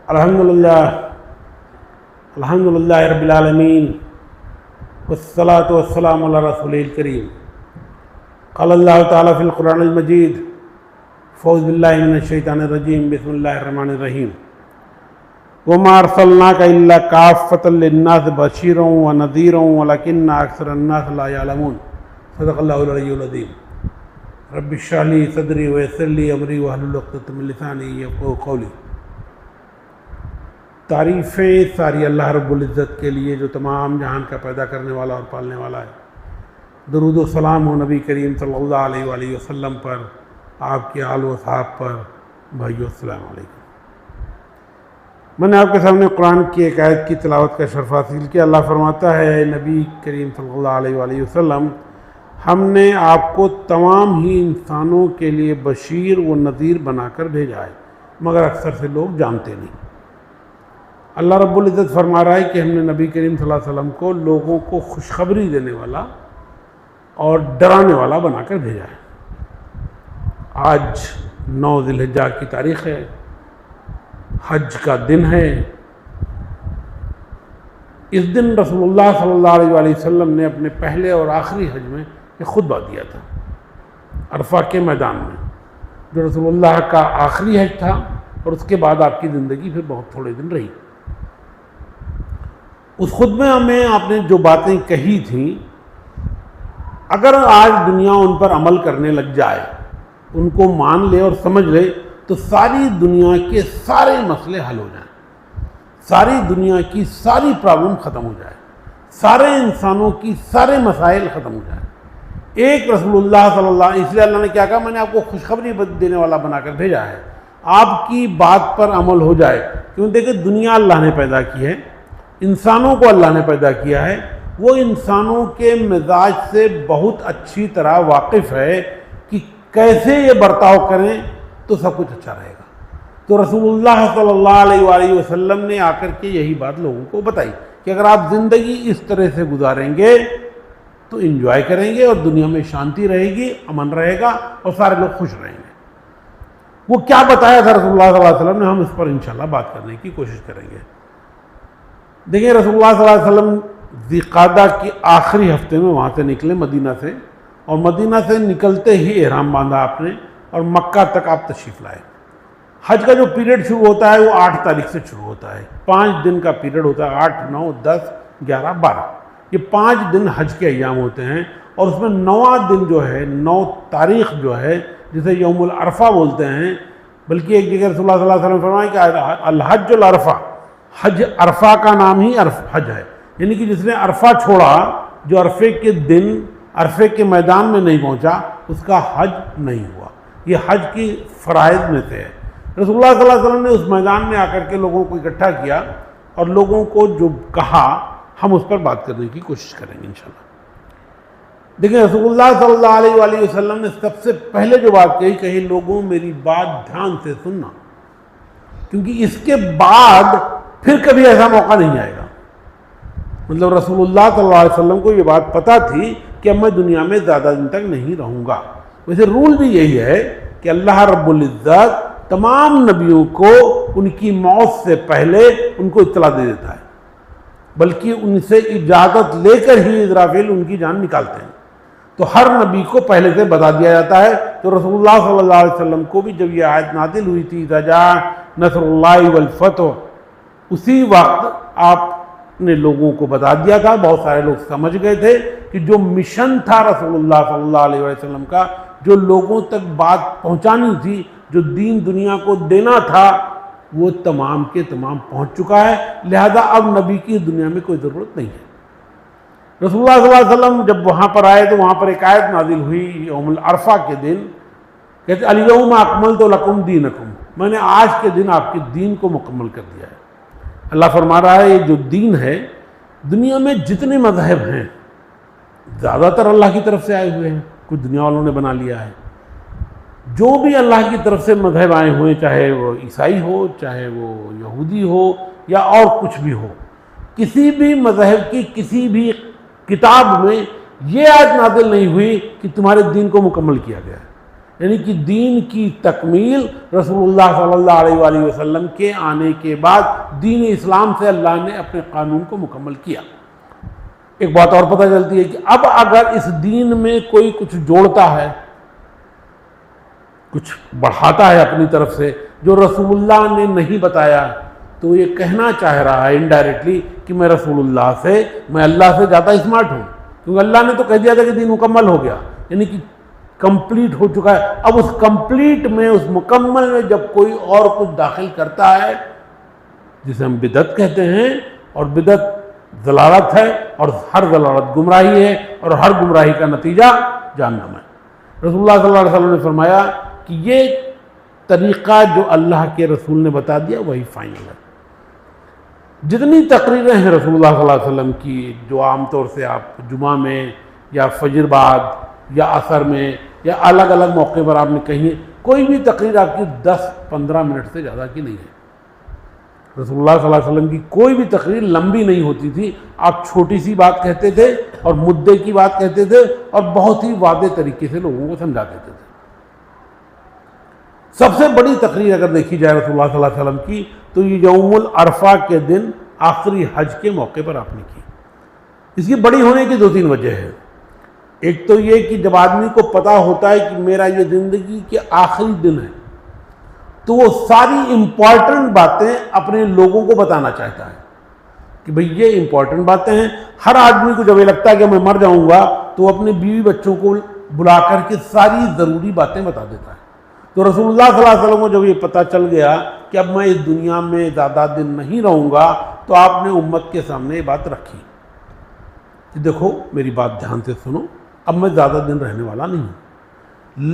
अल्हम्दुलिल्लाह रब्बिल आलमीन वस्सलातु वस्सलामु अला रसूलिल करीम। क़ाल अल्लाहु तआला फ़िल क़ुरआनिल मजीद फ़ौज़ु बिल्लाहि मिनश शैतानिर रजीम बिस्मिल्लाहिर रहमानिर रहीम। वमा अर्सलनाका इल्ला काफ़्फ़तल लिन्नास बशीरन व नज़ीरन वलकिन्ना अक्सरन नास ला यअलमून। सदक़ल्लाहुल अलीयुल अज़ीम। रब्बि इश्रह ली सदरी व यस्सिर ली अमरी वहलुल उक़दतम मिन लिसानी यफ़क़हू क़ौली। तारीफ़ें सारी अल्लाह रब्बुल इज़्ज़त के लिए जो तमाम जहान का पैदा करने वाला और पालने वाला है। दरूद व सलाम हो नबी करीम सल्लल्लाहु अलैहि वसल्लम पर, आपके आल व सहाब पर। भाइयों अस्सलाम वालेकुम। मैंने आपके सामने कुरान की एक आयत की तिलावत का शर्फ हासिल किया। अल्लाह फरमाता है, नबी करीम सल्लल्लाहु अलैहि वसल्लम, हमने आपको तमाम ही इंसानों के लिए बशीर व नज़ीर बनाकर भेजा है, मगर अक्सर से लोग जानते नहीं। अल्लाह रब्बुल इज़्ज़त फरमा रहा है कि हमने नबी करीम सल्लल्लाहु अलैहि वसल्लम को लोगों को खुशखबरी देने वाला और डराने वाला बनाकर भेजा है। आज 9 ज़िलहिज्जा की तारीख़ है, हज का दिन है। इस दिन रसूलुल्लाह सल्लल्लाहु अलैहि वसल्लम ने अपने पहले और आखिरी हज में एक खुतबा दिया था अरफा के मैदान में, जो रसूलुल्लाह का आखिरी हज था और उसके बाद आपकी ज़िंदगी फिर बहुत थोड़े दिन रही। उस खुतबे में आपने जो बातें कही थी, अगर आज दुनिया उन पर अमल करने लग जाए, उनको मान ले और समझ ले, तो सारी दुनिया के सारे मसले हल हो जाएं, सारी दुनिया की सारी प्रॉब्लम ख़त्म हो जाए, सारे इंसानों की सारे मसाइल ख़त्म हो जाए। एक रसूलुल्लाह सल्लल्लाहु अलैहि वसल्लम, इसलिए अल्लाह ने क्या कहा, मैंने आपको खुशखबरी देने वाला बनाकर भेजा है, आपकी बात पर अमल हो जाए। क्यों? देखिए, दुनिया अल्लाह ने पैदा की है, इंसानों को अल्लाह ने पैदा किया है, वो इंसानों के मिजाज से बहुत अच्छी तरह वाकिफ़ है कि कैसे ये बर्ताव करें तो सब कुछ अच्छा रहेगा। तो रसूलुल्लाह सल्लल्लाहु अलैहि वसल्लम ने आकर के यही बात लोगों को बताई कि अगर आप ज़िंदगी इस तरह से गुजारेंगे तो इंजॉय करेंगे और दुनिया में शांति रहेगी, अमन रहेगा और सारे लोग खुश रहेंगे। वो क्या बताया था रसूलुल्लाह सल्लल्लाहु अलैहि वसल्लम ने, हम इस पर इंशाल्लाह बात करने की कोशिश करेंगे। देखिए, रसूलुल्लाह सल्लल्लाहु अलैहि वसल्लम ज़िक़ादा के आखिरी हफ्ते में वहाँ से निकले मदीना से, और मदीना से निकलते ही इहराम बांधा आपने और मक्का तक आप तशरीफ़ लाए। हज का जो पीरियड शुरू होता है वो 8 तारीख से शुरू होता है। 5 दिन का पीरियड होता है, 8, 9, 10, 11, 12, ये 5 दिन हज के अय्याम होते हैं। और उसमें 9वां दिन जो है, 9 तारीख जो है, जिसे यौमुल अरफा बोलते हैं, बल्कि एक जगह रसूलुल्लाह सल्लल्लाहु अलैहि वसल्लम फरमाया कि अल हज्जुल अरफा, हज अरफा का नाम ही हज है, यानी कि जिसने अरफा छोड़ा, जो अरफे के दिन अरफे के मैदान में नहीं पहुंचा, उसका हज नहीं हुआ। ये हज की फ़राइज़ में से है। रसूलुल्लाह सल्लल्लाहु अलैहि वसल्लम ने उस मैदान में आकर के लोगों को इकट्ठा किया और लोगों को जो कहा, हम उस पर बात करने की कोशिश करेंगे इंशाल्लाह। देखिए, रसूलुल्लाह सल्लल्लाहु अलैहि वसल्लम ने सबसे पहले जो बात कही, लोगों मेरी बात ध्यान से सुनना, क्योंकि इसके बाद फिर कभी ऐसा मौका नहीं आएगा। मतलब रसूलुल्लाह सल्लल्लाहु अलैहि वसल्लम को ये बात पता थी कि अब मैं दुनिया में ज़्यादा दिन तक नहीं रहूँगा। वैसे रूल भी यही है कि अल्लाह रब्बुल इज़्ज़त तमाम नबियों को उनकी मौत से पहले उनको इत्तला दे देता है, बल्कि उनसे इजाज़त लेकर ही इज़राफील उनकी जान निकालते हैं। तो हर नबी को पहले से बता दिया जाता है। तो रसूलुल्लाह सल्लल्लाहु अलैहि वसल्लम को भी जब यह आयत नाज़िल हुई थी, इज़ा जा नस्रुल्लाहि वल फ़तह, उसी वक्त आपने लोगों को बता दिया था। बहुत सारे लोग समझ गए थे कि जो मिशन था रसूलुल्लाह सल्लल्लाहु अलैहि वसल्लम का, जो लोगों तक बात पहुंचानी थी, जो दीन दुनिया को देना था, वो तमाम के तमाम पहुंच चुका है। लिहाजा अब नबी की दुनिया में कोई ज़रूरत नहीं है। रसूलुल्लाह सल्लल्लाहु अलैहि वसल्लम जब वहाँ पर आए तो वहाँ पर एक आयत नाजिल हुई यौमुल अरफा के दिन, कहते अल-यौमा अकमलतु लकुम दीनकुम, मैंने आज के दिन आपके दीन को मुकम्मल कर दिया है। अल्लाह फरमा रहा है, ये जो दीन है, दुनिया में जितने मज़हब हैं ज़्यादातर अल्लाह की तरफ से आए हुए हैं, कुछ दुनिया वालों ने बना लिया है। जो भी अल्लाह की तरफ से मज़हब आए हुए, चाहे वो ईसाई हो, चाहे वो यहूदी हो या और कुछ भी हो, किसी भी मज़हब की किसी भी किताब में ये आयत नाज़िल नहीं हुई कि तुम्हारे दीन को मुकम्मल किया गया है। यानी कि दीन की तकमील रसूलुल्लाह सल्लल्लाहु अलैहि वसल्लम के आने के बाद दीन इस्लाम से अल्लाह ने अपने कानून को मुकम्मल किया। एक बात और पता चलती है कि अब अगर इस दीन में कोई कुछ जोड़ता है, कुछ बढ़ाता है अपनी तरफ से जो रसूलुल्लाह ने नहीं बताया, तो ये कहना चाह रहा है इनडायरेक्टली कि मैं अल्लाह से ज़्यादा स्मार्ट हूँ, क्योंकि अल्लाह ने तो कह दिया था कि दीन मुकम्मल हो गया, यानी कि कंप्लीट हो चुका है। अब उस कंप्लीट में, उस मुकम्मल में जब कोई और कुछ दाखिल करता है, जिसे हम बिदअत कहते हैं, और बिदअत ज़लालत है, और हर ज़लालत गुमराही है, और हर गुमराही का नतीजा जहन्नम है। रसूलुल्लाह सल्लल्लाहु अलैहि वसल्लम ने फरमाया कि ये तरीक़ा जो अल्लाह के रसूल ने बता दिया वही फाइनल है। जितनी तकरीरें हैं रसूलुल्लाह सल्लल्लाहु अलैहि वसल्लम की, जो आमतौर से आप जुमा में या फजर बाद या असर में या अलग अलग मौके पर आपने कही, कोई भी तकरीर आपकी 10-15 मिनट से ज़्यादा की नहीं है। रसूलुल्लाह सल्लल्लाहु अलैहि वसल्लम की कोई भी तकरीर लंबी नहीं होती थी। आप छोटी सी बात कहते थे और मुद्दे की बात कहते थे और बहुत ही वादे तरीके से लोगों को समझा देते थे। सबसे बड़ी तकरीर अगर देखी जाए रसूलुल्लाह सल्लल्लाहु अलैहि वसल्लम की, तो ये यौमुल अरफा के दिन आखिरी हज के मौके पर आपने की। इसकी बड़ी होने की 2-3 वजह है। एक तो ये कि जब आदमी को पता होता है कि मेरा ये ज़िंदगी के आखिरी दिन है, तो वो सारी इम्पॉर्टेंट बातें अपने लोगों को बताना चाहता है कि भाई ये इम्पॉर्टेंट बातें हैं। हर आदमी को जब ये लगता है कि मैं मर जाऊंगा, तो वो अपने बीवी बच्चों को बुला करके सारी ज़रूरी बातें बता देता है। तो रसूलुल्लाह सल्लल्लाहु अलैहि वसल्लम को जब ये पता चल गया कि अब मैं इस दुनिया में ज़्यादा दिन नहीं रहूँगा, तो आपने उम्मत के सामने ये बात रखी कि देखो मेरी बात ध्यान से सुनो, अब मैं ज़्यादा दिन रहने वाला नहीं हूँ।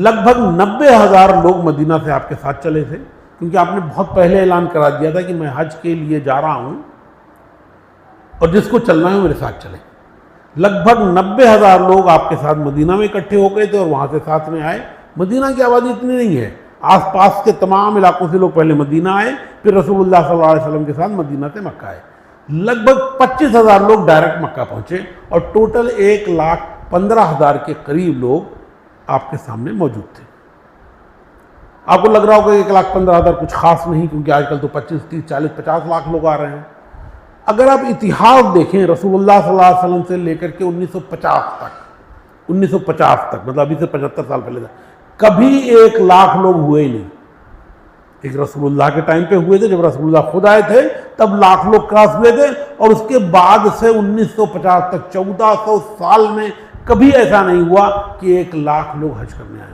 लगभग 90,000 लोग मदीना से आपके साथ चले थे, क्योंकि आपने बहुत पहले ऐलान करा दिया था कि मैं हज के लिए जा रहा हूँ और जिसको चलना है मेरे साथ चले। लगभग 90,000 लोग आपके साथ मदीना में इकट्ठे हो गए थे और वहाँ से साथ में आए। मदीना की आबादी इतनी नहीं है, आसपास के तमाम इलाकों से लोग पहले मदीना आए, फिर रसूलुल्लाह सल्लल्लाहु अलैहि वसल्लम के साथ मदीना से मक्का आए। लगभग 25,000 लोग डायरेक्ट मक्का पहुँचे और टोटल 1,15,000 के करीब लोग आपके सामने मौजूद थे। आपको लग रहा होगा 1,15,000 कुछ खास नहीं, क्योंकि आजकल तो 25, 30, 40, 50 लाख लोग आ रहे हैं। अगर आप इतिहास देखें रसूलुल्लाह सल्लल्लाहु अलैहि वसल्लम से लेकर के 1950 तक, मतलब अभी से 75 साल पहले तक, कभी 1 लाख लोग हुए ही नहीं। एक रसूलुल्लाह के टाइम पे हुए थे, जब रसूलुल्लाह खुद आए थे तब लाख लोग क्रॉस हुए थे, और उसके बाद से 1950 तक 1400 साल में कभी ऐसा नहीं हुआ कि 1 लाख लोग हज करने आए।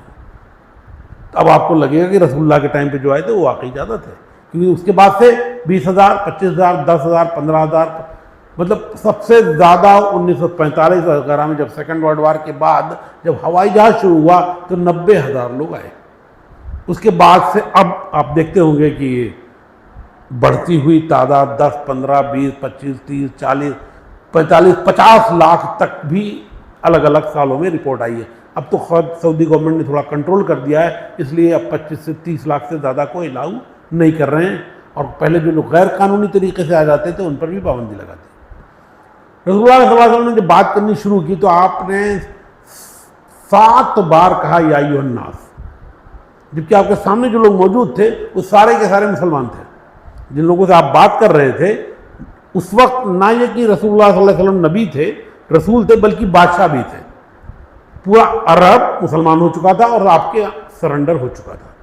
अब आपको लगेगा कि रसूलुल्लाह के टाइम पे जो आए थे वो वाकई ज़्यादा थे, क्योंकि उसके बाद से 20,000, 25,000, 10,000, 15,000, मतलब सबसे ज़्यादा 1945 वगैरह में जब सेकेंड वर्ल्ड वार के बाद जब हवाई जहाज़ शुरू हुआ तो 90,000 लोग आए। उसके बाद से अब आप देखते होंगे कि बढ़ती हुई तादाद 10, 15, 20, 25, 30, 40, 45, 50 लाख तक भी अलग अलग सालों में रिपोर्ट आई है। अब तो खुद सऊदी गवर्नमेंट ने थोड़ा कंट्रोल कर दिया है, इसलिए अब 25 से 30 लाख से ज़्यादा को अलाउ नहीं कर रहे हैं, और पहले जो लोग गैर कानूनी तरीके से आ जाते थे उन पर भी पाबंदी लगा दी। रसूलुल्लाह सल्लल्लाहु अलैहि वसल्लम ने जब बात करनी शुरू की तो आपने 7 बार कहा या अय्युहन नास, जबकि आपके सामने जो लोग मौजूद थे वो सारे के सारे मुसलमान थे। जिन लोगों से आप बात कर रहे थे उस वक्त ना ये कि रसूलुल्लाह सल्लल्लाहु अलैहि वसल्लम नबी थे, रसूल थे, बल्कि बादशाह भी थे। पूरा अरब मुसलमान हो चुका था और आपके सरेंडर हो चुका था।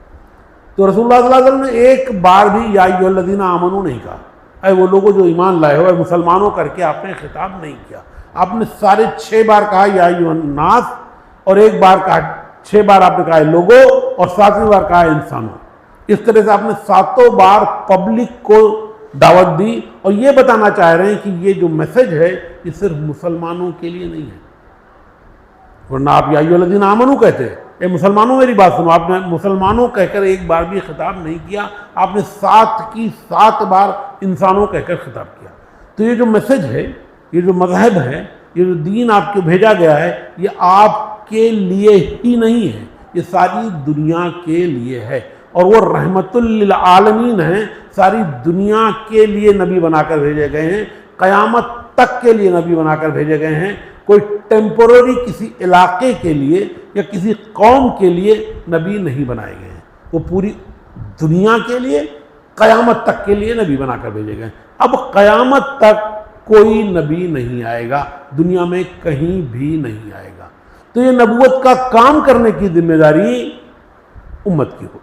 तो रसूलुल्लाह सल्लल्लाहु अलैहि वसल्लम ने एक बार भी या अय्युहल्लज़ीना आमनू नहीं कहा, अरे वो लोगों जो ईमान लाए हो, मुसलमानों करके आपने खिताब नहीं किया। आपने सारे 6 बार कहा या अय्युहन नास, और एक बार कहा, 6 बार आपने कहा लोगों, और 7वीं बार कहा इंसानों। इस तरह से आपने 7 बार पब्लिक को दावत दी और ये बताना चाह रहे हैं कि ये जो मैसेज है ये सिर्फ मुसलमानों के लिए नहीं है। वरना आप या अय्युहल्लज़ीना आमनू कहते हैं, ये मुसलमानों मेरी बात सुनो, आपने मुसलमानों कहकर एक बार भी खिताब नहीं किया, आपने 7 बार इंसानों कहकर खिताब किया। तो ये जो मैसेज है, ये जो मजहब है, ये जो दीन आपको भेजा गया है, ये आपके लिए ही नहीं है, ये सारी दुनिया के लिए है, और वो रहमतुल लिल आलमीन है। सारी दुनिया के लिए नबी बनाकर भेजे गए हैं, क़यामत तक के लिए नबी बनाकर भेजे गए हैं। कोई टेम्पोररी किसी इलाके के लिए या किसी कौम के लिए नबी नहीं बनाए गए हैं, वो पूरी दुनिया के लिए क़यामत तक के लिए नबी बनाकर भेजे गए। अब क़यामत तक कोई नबी नहीं आएगा, दुनिया में कहीं भी नहीं आएगा, तो ये नबूवत का काम करने की जिम्मेदारी उम्मत की होगी,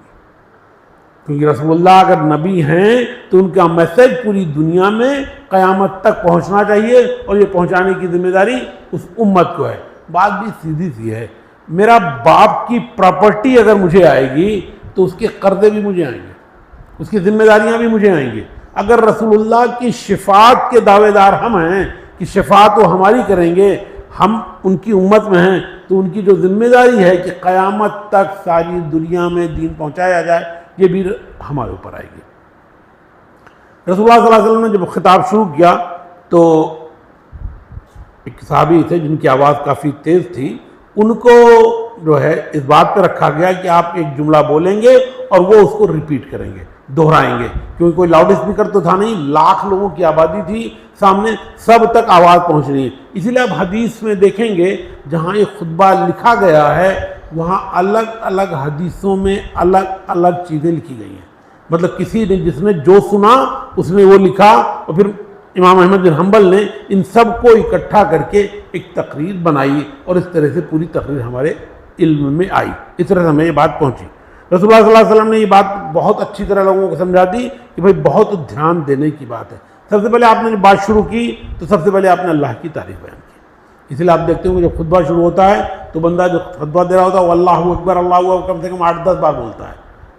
क्योंकि रसूलुल्लाह अगर नबी हैं तो उनका मैसेज पूरी दुनिया में क़यामत तक पहुंचना चाहिए, और ये पहुंचाने की जिम्मेदारी उस उम्मत को है। बात भी सीधी सी है, मेरा बाप की प्रॉपर्टी अगर मुझे आएगी तो उसके कर्जे भी मुझे आएंगे, उसकी जिम्मेदारियां भी मुझे आएंगी। अगर रसूलुल्लाह की शिफात के दावेदार हम हैं कि शिफात वो हमारी करेंगे, हम उनकी उम्मत में हैं, तो उनकी जो जिम्मेदारी है कि क़यामत तक सारी दुनिया में दीन पहुंचाया जाए, ये भी हमारे ऊपर आएगी। रसूलुल्लाह सल्लल्लाहु अलैहि वसल्लम ने जब खिताब शुरू किया तो एक सहाबी थे जिनकी आवाज़ काफ़ी तेज़ थी, उनको जो है इस बात पर रखा गया कि आप एक जुमला बोलेंगे और वो उसको रिपीट करेंगे, दोहराएंगे, क्योंकि कोई लाउड स्पीकर तो था नहीं, लाख लोगों की आबादी थी सामने, सब तक आवाज़ पहुंचनी है। इसीलिए आप हदीस में देखेंगे जहाँ ये खुतबा लिखा गया है वहाँ अलग अलग हदीसों में अलग अलग चीज़ें लिखी गई हैं। मतलब किसी ने जिसने जो सुना उसने वो लिखा, और फिर इमाम अहमद बिन हम्बल ने इन सब को इकट्ठा करके एक तकरीर बनाई, और इस तरह से पूरी तकरीर हमारे इल्म में आई। इस तरह से हमें ये बात पहुंची। रसूलुल्लाह सल्लल्लाहु अलैहि वसल्लम ने ये बात बहुत अच्छी तरह लोगों को समझा दी कि भाई बहुत ध्यान देने की बात है। सबसे पहले आपने जब बात शुरू की तो सबसे पहले आपने अल्लाह की तारीफ बयान की। इसलिए आप देखते हो कि जब खुतबा शुरू होता है तो बंदा जो खुतबा दे रहा होता है वो अल्लाहु अकबर अल्लाहु अकबर कम से कम 8-10 बार बोलता है,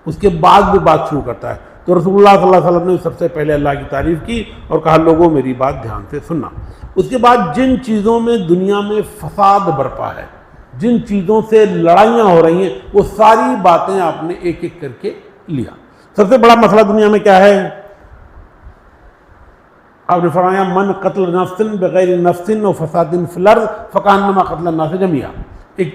उसके बाद भी बात शुरू करता है। तो रसूलुल्लाह सल्लल्लाहु अलैहि वसल्लम ने सबसे पहले अल्लाह की तारीफ़ की और कहा लोगों मेरी बात ध्यान से सुनना। उसके बाद जिन चीज़ों में दुनिया में फसाद बरपा है, जिन चीज़ों से लड़ाइयाँ हो रही हैं, वो सारी बातें आपने एक एक करके लिया। सबसे बड़ा मसला दुनिया में क्या है? आपने फरमाया मन कत्ल नफ्सिन बगैर नफ्सिन व फसादिन फिल अर्ज़ फकान्नमा कत्ल अन्नास जमिया। एक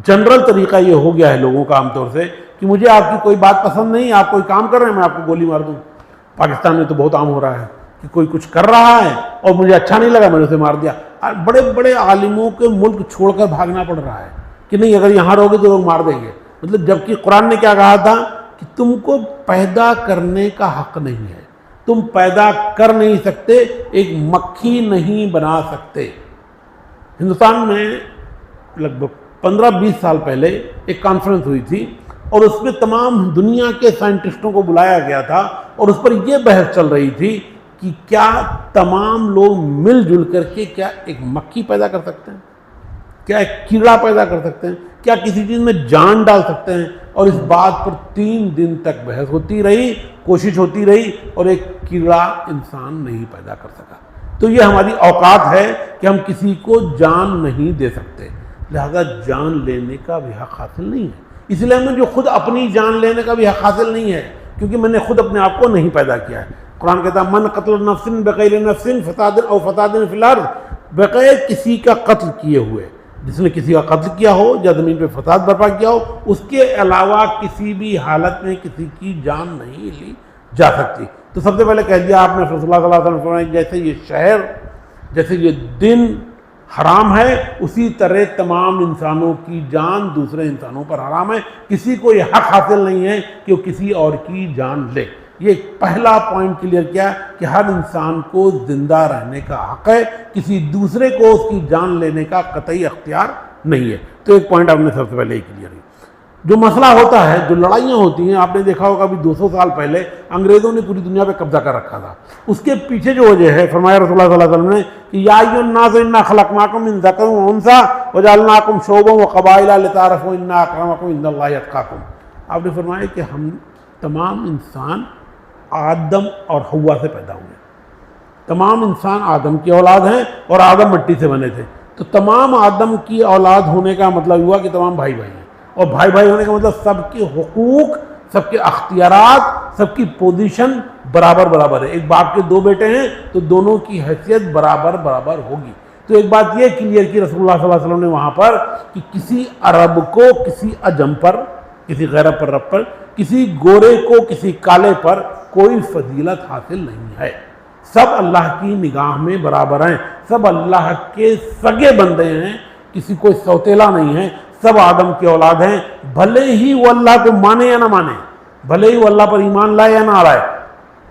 जनरल तरीका ये हो गया है लोगों का आमतौर से कि मुझे आपकी कोई बात पसंद नहीं, आप कोई काम कर रहे हैं मैं आपको गोली मार दूं। पाकिस्तान में तो बहुत आम हो रहा है कि कोई कुछ कर रहा है और मुझे अच्छा नहीं लगा मैंने उसे मार दिया। बड़े बड़े आलिमों के मुल्क छोड़कर भागना पड़ रहा है कि नहीं अगर यहाँ रहोगे तो लोग मार देंगे। मतलब जबकि कुरान ने क्या कहा था कि तुमको पैदा करने का हक नहीं है, तुम पैदा कर नहीं सकते, एक मक्खी नहीं बना सकते। हिंदुस्तान में लगभग 15-20 साल पहले एक कॉन्फ्रेंस हुई थी और उसमें तमाम दुनिया के साइंटिस्टों को बुलाया गया था और उस पर यह बहस चल रही थी कि क्या तमाम लोग मिलजुल करके क्या एक मक्खी पैदा कर सकते हैं, क्या एक कीड़ा पैदा कर सकते हैं, क्या किसी चीज़ में जान डाल सकते हैं। और इस बात पर 3 दिन तक बहस होती रही, कोशिश होती रही और एक कीड़ा इंसान नहीं पैदा कर सका। तो ये हमारी औकात है कि हम किसी को जान नहीं दे सकते, लिहाजा जान लेने का भी हक हासिल नहीं है। इसलिए हमें जो खुद अपनी जान लेने का भी हक हासिल नहीं है, क्योंकि मैंने खुद अपने आप को नहीं पैदा किया है। कुरान कहता है मन कत्ल नफ्सिन बगैर नफ्सिन फसादिन औ फसादिन फिल अर्ज़, बगैर किसी का कत्ल किए हुए, जिसने किसी का कत्ल किया हो या ज़मीन पे फसाद बर्पा किया हो, उसके अलावा किसी भी हालत में किसी की जान नहीं ली जा सकती। तो सबसे पहले कह दिया आपने रसूलुल्लाह सल्लल्लाहु अलैहि वसल्लम जैसे ये शहर, जैसे ये दिन हराम है, उसी तरह तमाम इंसानों की जान दूसरे इंसानों पर हराम है। किसी को ये हक हासिल नहीं है कि वो किसी और की जान ले। ये पहला पॉइंट क्लियर किया कि हर इंसान को जिंदा रहने का हक है, किसी दूसरे को उसकी जान लेने का कतई अख्तियार नहीं है। तो एक पॉइंट आपने सबसे पहले ही क्लियर किया। जो मसला होता है, जो लड़ाइयाँ होती हैं, आपने देखा होगा अभी 200 साल पहले अंग्रेज़ों ने पूरी दुनिया पे कब्जा कर रखा था। उसके पीछे जो वजह है, फरमाया रसूलुल्लाह सल्लल्लाहु अलैहि वसल्लम ने कि या अय्युहन्नास इन्ना खलक़नाकुम मिन ज़करिन व उन्सा व जअलनाकुम शुअबन व क़बाइला लिताअरफ़ू इन्ना अक्रमकुम इन्दल्लाहि अत्क़ाकुम। आपने फरमाया कि हम तमाम इंसान आदम और हव्वा से पैदा हुए। तमाम इंसान आदम की औलाद हैं और आदम मिट्टी से बने थे। तो तमाम आदम की औलाद होने का मतलब हुआ कि तमाम भाई भाई हैं, और भाई भाई होने का मतलब सबके हुकूक, सबके अख्तियारात, सबकी पोजीशन बराबर बराबर है। एक बाप के 2 बेटे हैं तो दोनों की हैसियत बराबर बराबर होगी। तो एक बात ये क्लियर की रसूलुल्लाह सल्लल्लाहु अलैहि वसल्लम ने वहाँ पर कि किसी अरब को किसी अजम पर, किसी गैर अरब पर, किसी गोरे को किसी काले पर कोई फजीलत हासिल नहीं है। सब अल्लाह की निगाह में बराबर हैं, सब अल्लाह के सगे बंदे हैं, किसी कोई सौतेला नहीं है, सब आदम की औलाद हैं, भले ही वो अल्लाह को माने या ना माने, भले ही वो अल्लाह पर ईमान लाए या ना लाए।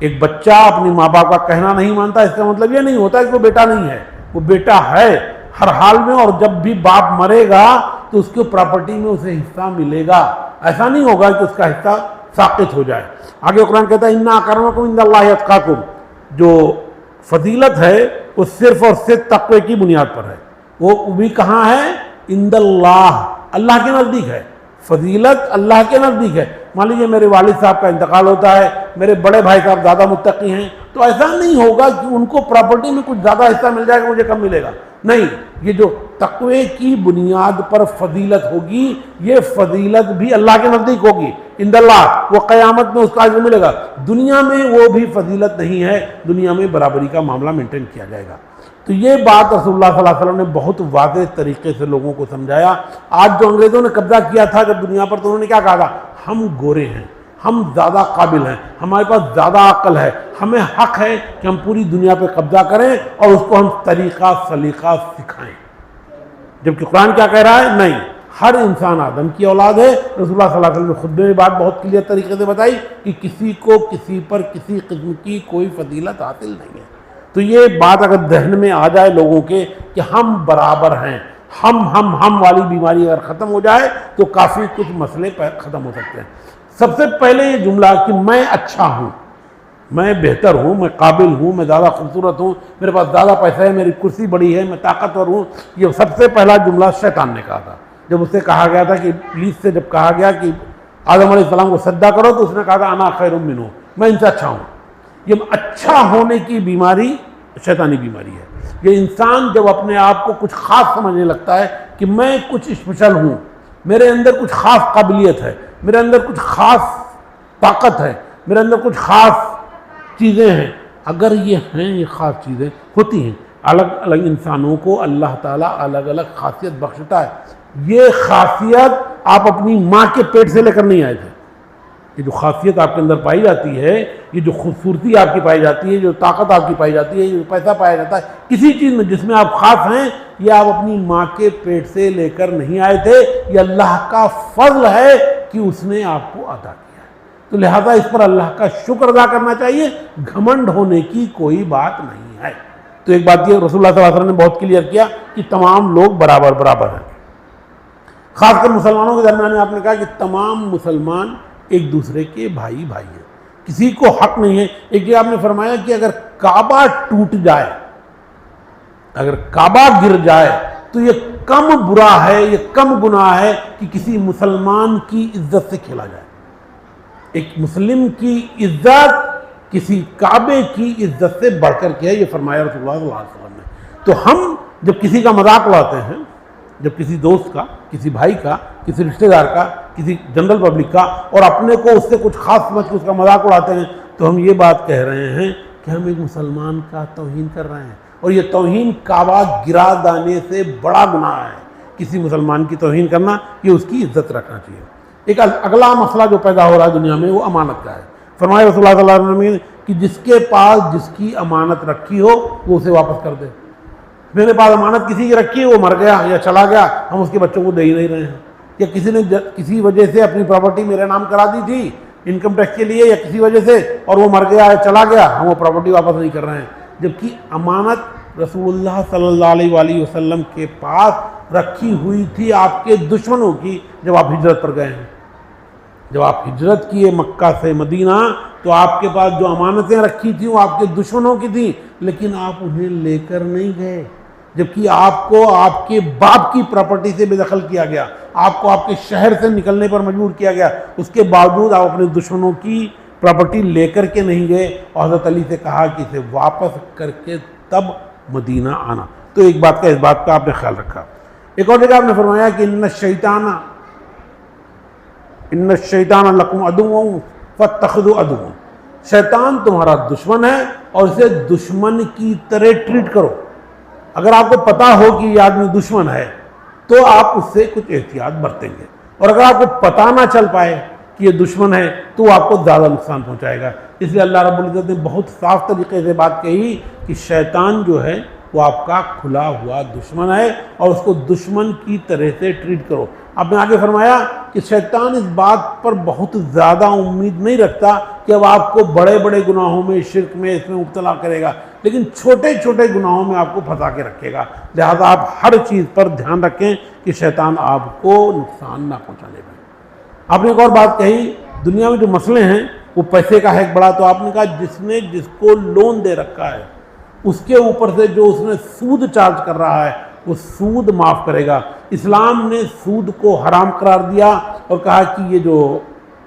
एक बच्चा अपने माँ बाप का कहना नहीं मानता, इसका मतलब ये नहीं होता कि वो बेटा नहीं है, वो बेटा है हर हाल में, और जब भी बाप मरेगा तो उसकी प्रॉपर्टी में उसे हिस्सा मिलेगा। ऐसा नहीं होगा कि उसका हिस्सा साकित हो जाए। आगे कुरान कहता है इन्ना अकरमकुम इंदल्लाहि अत्काकुम, जो फजीलत है वो सिर्फ और सिर्फ तक़वे की बुनियाद पर है। वो भी कहाँ है? इंदल्लाह, अल्लाह के नज़दीक है। फजीलत अल्लाह के नज़दीक है। मान लीजिए मेरे वालिद साहब का इंतकाल होता है, मेरे बड़े भाई साहब ज़्यादा मुत्तकी हैं, तो ऐसा नहीं होगा कि उनको प्रॉपर्टी में कुछ ज़्यादा हिस्सा मिल जाएगा, मुझे कम मिलेगा। नहीं, ये जो तक़वे की बुनियाद पर फजीलत होगी, ये फजीलत भी अल्लाह के नज़दीक होगी। इंदल्लाह, वो क़यामत में उसका अजर मिलेगा। दुनिया में वो भी फजीलत नहीं है, दुनिया में बराबरी का मामला मेंटेन किया जाएगा। तो ये बात रसूलुल्लाह सल्लल्लाहु अलैहि वसल्लम ने बहुत वाज़ेह तरीके से लोगों को समझाया। आज जो अंग्रेज़ों ने कब्जा किया था जब दुनिया पर, तो उन्होंने क्या कहा था? हम गोरे हैं, हम ज़्यादा काबिल हैं, हमारे पास ज़्यादा अक्ल है, हमें हक है कि हम पूरी दुनिया पर कब्जा करें और उसको हम तरीक़ा सलीक़ा सिखाएं। जबकि कुरान क्या कह रहा है? नहीं, हर इंसान आदम की औलाद है। रसूलुल्लाह सल्लल्लाहु अलैहि वसल्लम ने खुद में बात बहुत क्लियर तरीके से बताई कि किसी को किसी पर किसी किस्म की कोई फजीलत हासिल नहीं है। तो ये बात अगर जहन में आ जाए लोगों के कि हम बराबर हैं, हम वाली बीमारी अगर ख़त्म हो जाए तो काफ़ी कुछ मसले ख़त्म हो सकते हैं। सबसे पहले ये जुमला कि मैं अच्छा हूँ, मैं बेहतर हूँ, मैं काबिल हूँ, मैं ज़्यादा खूबसूरत हूँ, मेरे पास ज़्यादा पैसा है, मेरी कुर्सी बड़ी है, मैं ताकतवर हूँ, ये सबसे पहला जुमला शैतान ने कहा था। जब उससे कहा गया था कि इब्लीस से जब कहा गया कि आदम अलैहिस्सलाम को सज्दा करो, तो उसने कहा था अना खैरुम मिन्हु, मैं इनसे अच्छा हूँ। ये अच्छा होने की बीमारी शैतानी बीमारी है। ये इंसान जब अपने आप को कुछ ख़ास समझने लगता है कि मैं कुछ स्पेशल हूँ, मेरे अंदर कुछ ख़ास काबिलियत है, मेरे अंदर कुछ ख़ास ताकत है, मेरे अंदर कुछ ख़ास चीज़ें हैं, अगर ये हैं, ये ख़ास चीज़ें होती हैं, अलग अलग इंसानों को अल्लाह ताला अलग अलग खासियत बख्शता है। ये खासियत आप अपनी माँ के पेट से लेकर नहीं आए थे। ये जो खासियत आपके अंदर पाई जाती है, ये जो खूबसूरती आपकी पाई जाती है, जो ताकत आपकी पाई जाती है, जो पैसा पाया जाता है किसी चीज़ में जिसमें आप ख़ास हैं, ये आप अपनी माँ के पेट से लेकर नहीं आए थे। ये अल्लाह का फजल है कि उसने आपको अता किया है। तो लिहाजा इस पर अल्लाह का शुक्र अदा करना चाहिए, घमंड होने की कोई बात नहीं है। तो एक बात ये रसूलुल्लाह सल्लल्लाहु अलैहि वसल्लम ने बहुत क्लियर किया कि तमाम लोग बराबर बराबर हैं। खासकर मुसलमानों के दरमियान में आपने कहा कि तमाम मुसलमान एक दूसरे के भाई भाई हैं, किसी को हक नहीं है। एक जगह आपने फरमाया कि अगर काबा टूट जाए, अगर काबा गिर जाए, तो ये कम बुरा है, ये कम गुनाह है कि किसी मुसलमान की इज्जत से खेला जाए। एक मुस्लिम की इज्जत किसी काबे की इज्जत से बढ़कर के है, ये फरमाया रसूलुल्लाह सल्लल्लाहु अलैहि वसल्लम ने। तो हम जब किसी का मजाक उड़ाते हैं, जब किसी दोस्त का, किसी भाई का, किसी रिश्तेदार का, किसी जनरल पब्लिक का, और अपने को उससे कुछ खास समझ के उसका मजाक उड़ाते हैं, तो हम ये बात कह रहे हैं कि हम एक मुसलमान का तौहीन कर रहे हैं। और ये तौहीन काबा गिरा देने से बड़ा गुनाह है। किसी मुसलमान की तौहीन करना, ये उसकी इज्जत रखना चाहिए। एक अगला मसला जो पैदा हो रहा है दुनिया में, वो अमानत का है। फरमाया रसूलुल्लाह सल्लल्लाहु अलैहि वसल्लम ने कि जिसके पास जिसकी अमानत रखी हो वो उसे वापस कर दे। मेरे पास अमानत किसी की रखी है, वो मर गया या चला गया, हम उसके बच्चों को दे ही नहीं रहे हैं, या किसी ने किसी वजह से अपनी प्रॉपर्टी मेरे नाम करा दी थी इनकम टैक्स के लिए या किसी वजह से, और वो मर गया या चला गया, हम वो प्रॉपर्टी वापस नहीं कर रहे हैं। जबकि अमानत रसूलुल्लाह सल्लल्लाहु अलैहि वसल्लम के पास रखी हुई थी आपके दुश्मनों की, जब आप हिजरत पर गए हैं। जब आप हिजरत किए मक्का से मदीना, तो आपके पास जो अमानतें रखी थी वो आपके दुश्मनों की थी, लेकिन आप उन्हें लेकर नहीं गए। जबकि आपको आपके बाप की प्रॉपर्टी से बेदखल किया गया, आपको आपके शहर से निकलने पर मजबूर किया गया, उसके बावजूद आप अपने दुश्मनों की प्रॉपर्टी लेकर के नहीं गए। और हज़रत अली से कहा कि इसे वापस करके तब मदीना आना। तो एक बात का, इस बात का आपने ख्याल रखा। एक और जगह आपने फरमाया कि इन्न शैतान लकुम अदुव्वुन फत्तखिज़ू अदुव्वन, शैतान तुम्हारा दुश्मन है और इसे दुश्मन की तरह ट्रीट करो। अगर आपको पता हो कि ये आदमी दुश्मन है तो आप उससे कुछ एहतियात बरतेंगे, और अगर आपको पता ना चल पाए कि ये दुश्मन है तो आपको ज़्यादा नुकसान पहुंचाएगा। इसलिए अल्लाह रब्बुल इज़्ज़त ने बहुत साफ तरीके से बात कही कि शैतान जो है वो आपका खुला हुआ दुश्मन है और उसको दुश्मन की तरह से ट्रीट करो। आपने आगे फरमाया कि शैतान इस बात पर बहुत ज़्यादा उम्मीद नहीं रखता कि अब आपको बड़े बड़े गुनाहों में, शिर्क में, इसमें मुब्तला करेगा, लेकिन छोटे छोटे गुनाहों में आपको फंसा के रखेगा। लिहाजा आप हर चीज़ पर ध्यान रखें कि शैतान आपको नुकसान ना पहुँचाने पाए। आपने एक और बात कही, दुनिया में जो मसले हैं वो पैसे का है एक बड़ा, तो आपने कहा जिसने जिसको लोन दे रखा है उसके ऊपर से जो उसने सूद चार्ज कर रहा है वो सूद माफ़ करेगा। इस्लाम ने सूद को हराम करार दिया और कहा कि ये जो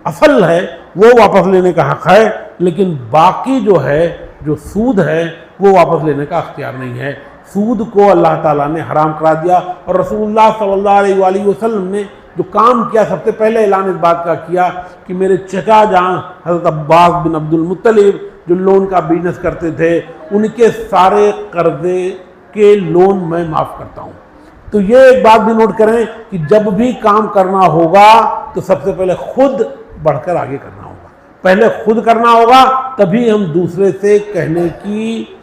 असल है वो वापस लेने का हक़ है, लेकिन बाकी जो है, जो सूद है, वो वापस लेने का अख्तियार नहीं है। सूद को अल्लाह ताला ने हराम करार दिया और रसूलुल्लाह सल्लल्लाहु अलैहि वसल्लम ने जो काम किया, सबसे पहले ऐलान इस बात का किया कि मेरे चचा जान हज़रत अब्बास बिन अब्दुल मुत्तलिब जो लोन का बिजनेस करते थे, उनके सारे कर्जे के लोन मैं माफ़ करता हूँ। तो ये एक बात भी नोट करें कि जब भी काम करना होगा तो सबसे पहले खुद बढ़कर आगे करना होगा। पहले खुद करना होगा, तभी हम दूसरे से कहने की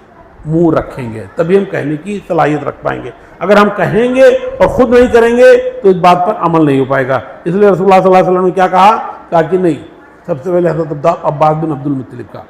मुंह रखेंगे, तभी हम कहने की सलाहियत रख पाएंगे। अगर हम कहेंगे और खुद नहीं करेंगे तो इस बात पर अमल नहीं हो पाएगा। इसलिए रसूलुल्लाह सल्लल्लाहु अलैहि वसल्लम ने क्या कहा कि नहीं, सबसे पहले हज़रत अब्बास बिन अब्दुल मुत्तलिब का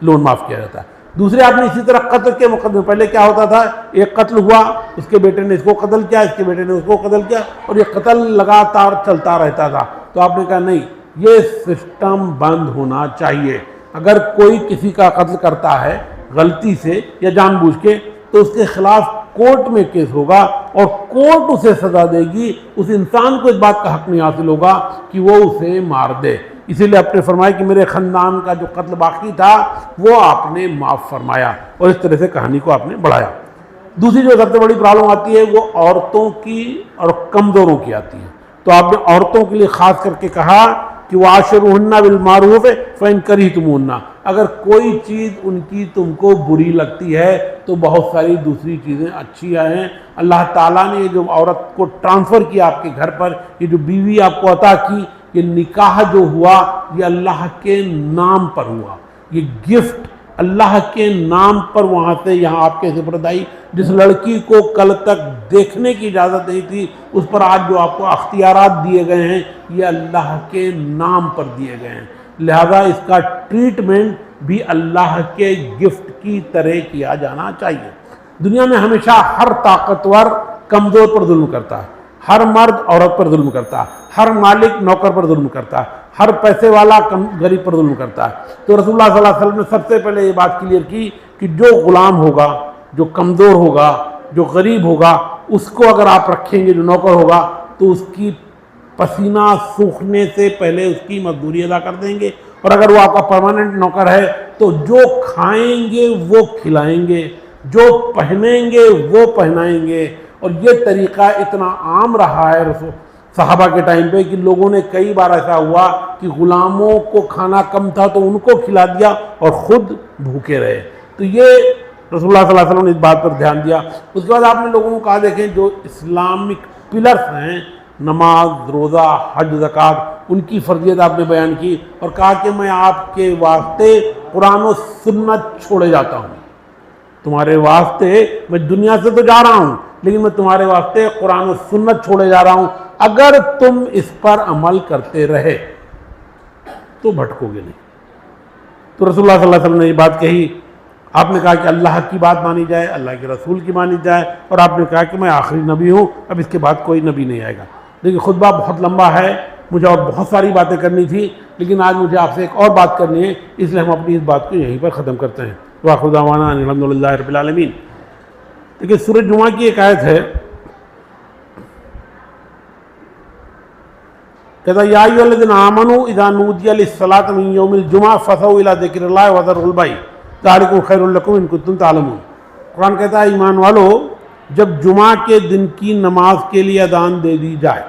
लोन माफ़ किया जाता है। दूसरे आपने इसी तरह कत्ल के मुकदमे, पहले क्या होता था, एक कत्ल हुआ, उसके बेटे ने इसको कत्ल किया, इसके बेटे ने उसको कत्ल किया, और ये कत्ल लगातार चलता रहता था। तो आपने कहा नहीं, ये सिस्टम बंद होना चाहिए। अगर कोई किसी का कत्ल करता है गलती से या जानबूझ के, तो उसके खिलाफ कोर्ट में केस होगा और कोर्ट उसे सजा देगी। उस इंसान को इस बात का हक नहीं हासिल होगा कि वो उसे मार दे। इसीलिए आपने फरमाया कि मेरे ख़ानदान का जो कत्ल बाकी था वो आपने माफ़ फरमाया, और इस तरह से कहानी को आपने बढ़ाया। दूसरी जो सबसे बड़ी प्रॉब्लम आती है वो औरतों की और कमज़ोरों की आती है। तो आपने औरतों के लिए ख़ास करके कहा कि वाशिरूहुन्ना बिल मारूफ फ़इन करिहतुमुन्ना, अगर कोई चीज़ उनकी तुमको बुरी लगती है तो बहुत सारी दूसरी चीज़ें अच्छी हैं। अल्लाह ताला ने ये जो औरत को ट्रांसफ़र किया आपके घर पर, ये जो बीवी आपको अता की, ये निकाह जो हुआ ये अल्लाह के नाम पर हुआ, ये गिफ्ट अल्लाह के नाम पर वहाँ से यहाँ आपके सुपुर्द आई। जिस लड़की को कल तक देखने की इजाज़त नहीं थी, उस पर आज जो आपको अख्तियारात दिए गए हैं ये अल्लाह के नाम पर दिए गए हैं। लिहाजा इसका ट्रीटमेंट भी अल्लाह के गिफ्ट की तरह किया जाना चाहिए। दुनिया में हमेशा हर ताकतवर कमज़ोर पर जुल्म करता है, हर मर्द औरत पर जुल्म करता है, हर मालिक नौकर पर जुल्म करता है, हर पैसे वाला गरीब पर जुल्म करता है। तो रसूलुल्लाह सल्लल्लाहु अलैहि वसल्लम ने सबसे पहले ये बात क्लियर की कि जो गुलाम होगा, जो कमज़ोर होगा, जो गरीब होगा, उसको अगर आप रखेंगे, जो नौकर होगा, तो उसकी पसीना सूखने से पहले उसकी मजदूरी अदा कर देंगे। और अगर वो आपका परमानेंट नौकर है तो जो खाएंगे वो खिलाएंगे, जो पहनेंगे वो पहनाएंगे। और ये तरीक़ा इतना आम रहा है सहाबा के टाइम पे कि लोगों ने कई बार ऐसा हुआ कि ग़ुलामों को खाना कम था तो उनको खिला दिया और ख़ुद भूखे रहे। तो ये रसूलुल्लाह सल्लल्लाहु अलैहि वसल्लम ने इस बात पर ध्यान दिया। उसके बाद आपने लोगों को कहा, देखें जो इस्लामिक पिलर्स हैं, नमाज, रोज़ा, हज, ज़कात, उनकी फ़र्जियत आपने बयान की और कहा कि मैं आपके वास्ते कुरान और सुन्नत छोड़े जाता हूँ। तुम्हारे वास्ते मैं दुनिया से तो जा रहा हूँ, लेकिन मैं तुम्हारे वास्ते कुरान और सुन्नत छोड़े जा रहा हूँ। अगर तुम इस पर अमल करते रहे तो भटकोगे नहीं। तो रसूलुल्लाह सल्लल्लाहु अलैहि वसल्लम ने ये बात कही। आपने कहा कि अल्लाह की बात मानी जाए, अल्लाह के रसूल की मानी जाए, और आपने कहा कि मैं आखिरी नबी हूँ, अब इसके बाद कोई नबी नहीं आएगा। देखिए खुतबा बहुत लंबा है, मुझे और बहुत सारी बातें करनी थी, लेकिन आज मुझे आपसे एक और बात करनी है, इसलिए हम अपनी इस बात को यहीं पर ख़त्म करते हैं। वाखिर दावाना अल्हम्दुलिल्लाहि रब्बिल आलमीन। देखिए सूरह जुमा की एक आयत है, कहता या अय्युहल्लज़ीना आमनू इज़ा नूदिया लिस्सलाति मिन यौमिल जुमा फसऊ इला ज़िक्रिल्लाहि व ज़रुल बैअ ज़ालिकुम खैरुल लकुम इन कुंतुम तालमून। कुरान कहता है ईमान वालो, जब जुमा के दिन की नमाज के लिए अजान दे दी जाए,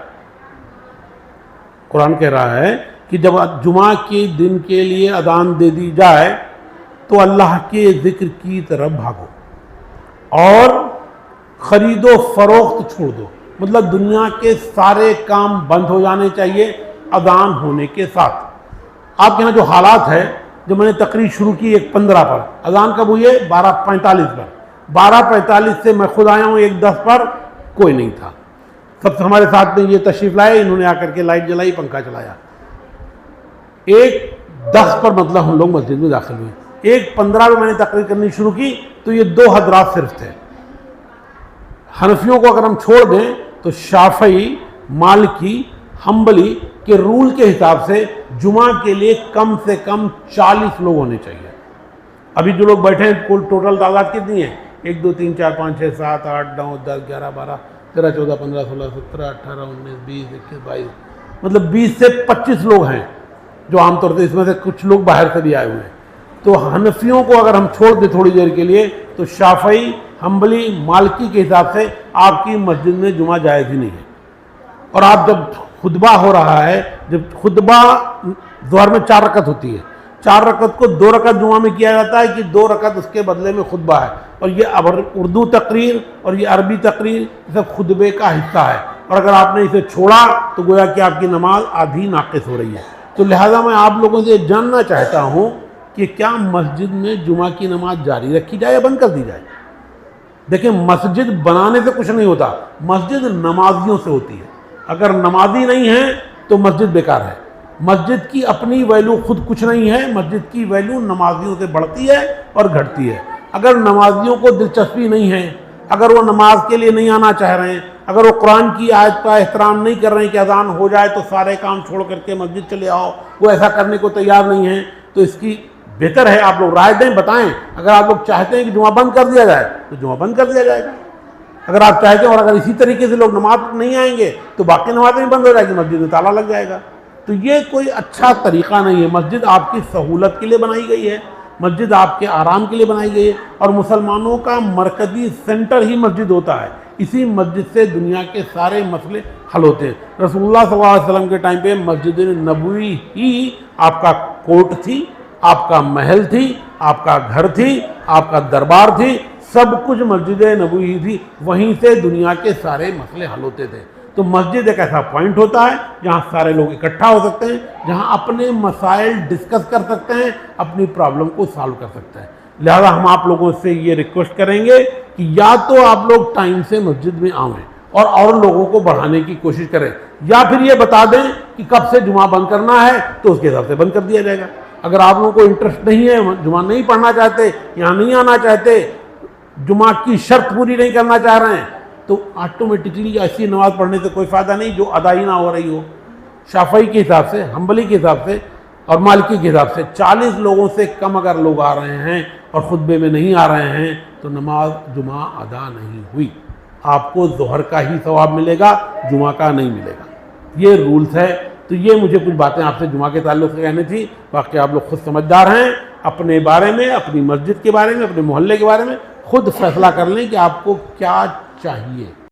कुरान कह रहा है कि जब जुमा के दिन के लिए अजान दे दी जाए तो अल्लाह के ज़िक्र की तरफ भागो और ख़रीदो फरोख्त छोड़ दो। मतलब दुनिया के सारे काम बंद हो जाने चाहिए अजान होने के साथ। आपके यहाँ जो हालात है, जब मैंने तकरीर शुरू की 1:15 पर, अजान कब हुई है 12:45 पर, 12:45 से मैं खुद आया हूँ 1:10 पर, कोई नहीं था। सब हमारे साथ में ये तशरीफ लाए, इन्होंने आकर के लाइट जलाई, पंखा चलाया। 1:10 पर मतलब हम लोग मस्जिद में दाखिल हुए। 1:15 में मैंने तकरीर करनी शुरू की तो ये 2 हजरात सिर्फ थे। हनफियों को अगर हम छोड़ दें तो शाफई, मालिकी, हम्बली के रूल के हिसाब से जुमा के लिए कम से कम 40 लोग होने चाहिए। अभी जो लोग बैठे हैं कुल टोटल तादाद कितनी है? 1 2 3 4 5 6 7 8 9 10 11 12 13 14 15 16 17 18 19 20 21 22 मतलब 20 से 25 लोग हैं जो आमतौर से, इसमें से कुछ लोग बाहर से भी आए हुए हैं। तो हनफियों को अगर हम छोड़ दें थोड़ी देर के लिए तो शाफई, हम्बली, मालिकी के हिसाब से आपकी मस्जिद में जुमा जायज़ ही नहीं है। और आप जब खुतबा हो रहा है, जब खुतबा ज़ोहर में 4 रकत होती है, 4 रकत को 2 रकत जुमा में किया जाता है कि 2 रकत उसके बदले में खुतबा है। और ये उर्दू तकरीर और ये अरबी तकरीर सब खुतबे का हिस्सा है। और अगर आपने इसे छोड़ा तो गोया कि आपकी नमाज आधी नाक़िस हो रही है। तो लिहाजा मैं आप लोगों से जानना चाहता हूँ कि क्या मस्जिद में जुमा की नमाज जारी रखी जाए या बंद कर दी जाए? देखिए, मस्जिद बनाने से कुछ नहीं होता, मस्जिद नमाजियों से होती है। अगर नमाजी नहीं है तो मस्जिद बेकार है। मस्जिद की अपनी वैल्यू खुद कुछ नहीं है, मस्जिद की वैल्यू नमाजियों से बढ़ती है और घटती है। अगर नमाजियों को दिलचस्पी नहीं है, अगर वो नमाज के लिए नहीं आना चाह रहे हैं, अगर वो कुरान की आयत का एहतराम नहीं कर रहे हैं कि अजान हो जाए तो सारे काम छोड़ करके मस्जिद चले आओ, वो ऐसा करने को तैयार नहीं है, तो इसकी बेहतर है आप लोग राय दें, बताएं। अगर आप लोग चाहते हैं कि जुमा बंद कर दिया जाए तो जुमा बंद कर दिया जाएगा। अगर आप चाहते हैं और अगर इसी तरीके से लोग नमाज नहीं आएंगे तो बाकी नमाजें बंद हो जाएगी, मस्जिद में ताला लग जाएगा। तो ये कोई अच्छा तरीका नहीं है। मस्जिद आपकी सहूलत के लिए बनाई गई है, मस्जिद आपके आराम के लिए बनाई गई है और मुसलमानों का मरकजी सेंटर ही मस्जिद होता है। इसी मस्जिद से दुनिया के सारे मसले हल होते हैं। रसूलुल्लाह सल्लल्लाहु अलैहि वसल्लम के टाइम पे मस्जिद नबवी ही आपका कोर्ट थी, आपका महल थी, आपका घर थी, आपका दरबार थी, सब कुछ मस्जिद नबवी थी। वहीं से दुनिया के सारे मसले हल होते थे। तो मस्जिद एक ऐसा पॉइंट होता है जहाँ सारे लोग इकट्ठा हो सकते हैं, जहाँ अपने मसाइल डिस्कस कर सकते हैं, अपनी प्रॉब्लम को सॉल्व कर सकते हैं। लिहाजा हम आप लोगों से ये रिक्वेस्ट करेंगे कि या तो आप लोग टाइम से मस्जिद में आएं और लोगों को बढ़ाने की कोशिश करें, या फिर ये बता दें कि कब से जुमा बंद करना है तो उसके हिसाब से बंद कर दिया जाएगा। अगर आप लोगों को इंटरेस्ट नहीं है, जुमा नहीं पढ़ना चाहते, यहाँ नहीं आना चाहते, जुमा की शर्त पूरी नहीं करना चाह रहे हैं, तो ऑटोमेटिकली ऐसी नमाज पढ़ने से कोई फ़ायदा नहीं जो अदा ही ना हो रही हो। शाफई के हिसाब से, हम्बली के हिसाब से और मालिकी के हिसाब से 40 लोगों से कम अगर लोग आ रहे हैं और खुतबे में नहीं आ रहे हैं तो नमाज जुमा अदा नहीं हुई। आपको ज़ोहर का ही सवाब मिलेगा, जुमा का नहीं मिलेगा। ये रूल्स है। तो ये मुझे कुछ बातें आपसे जुमा के ताल्लुक़ से कहनी थी। बाकी आप लोग खुद समझदार हैं, अपने बारे में, अपनी मस्जिद के बारे में, अपने मोहल्ले के बारे में खुद फैसला कर लें कि आपको क्या चाहिए।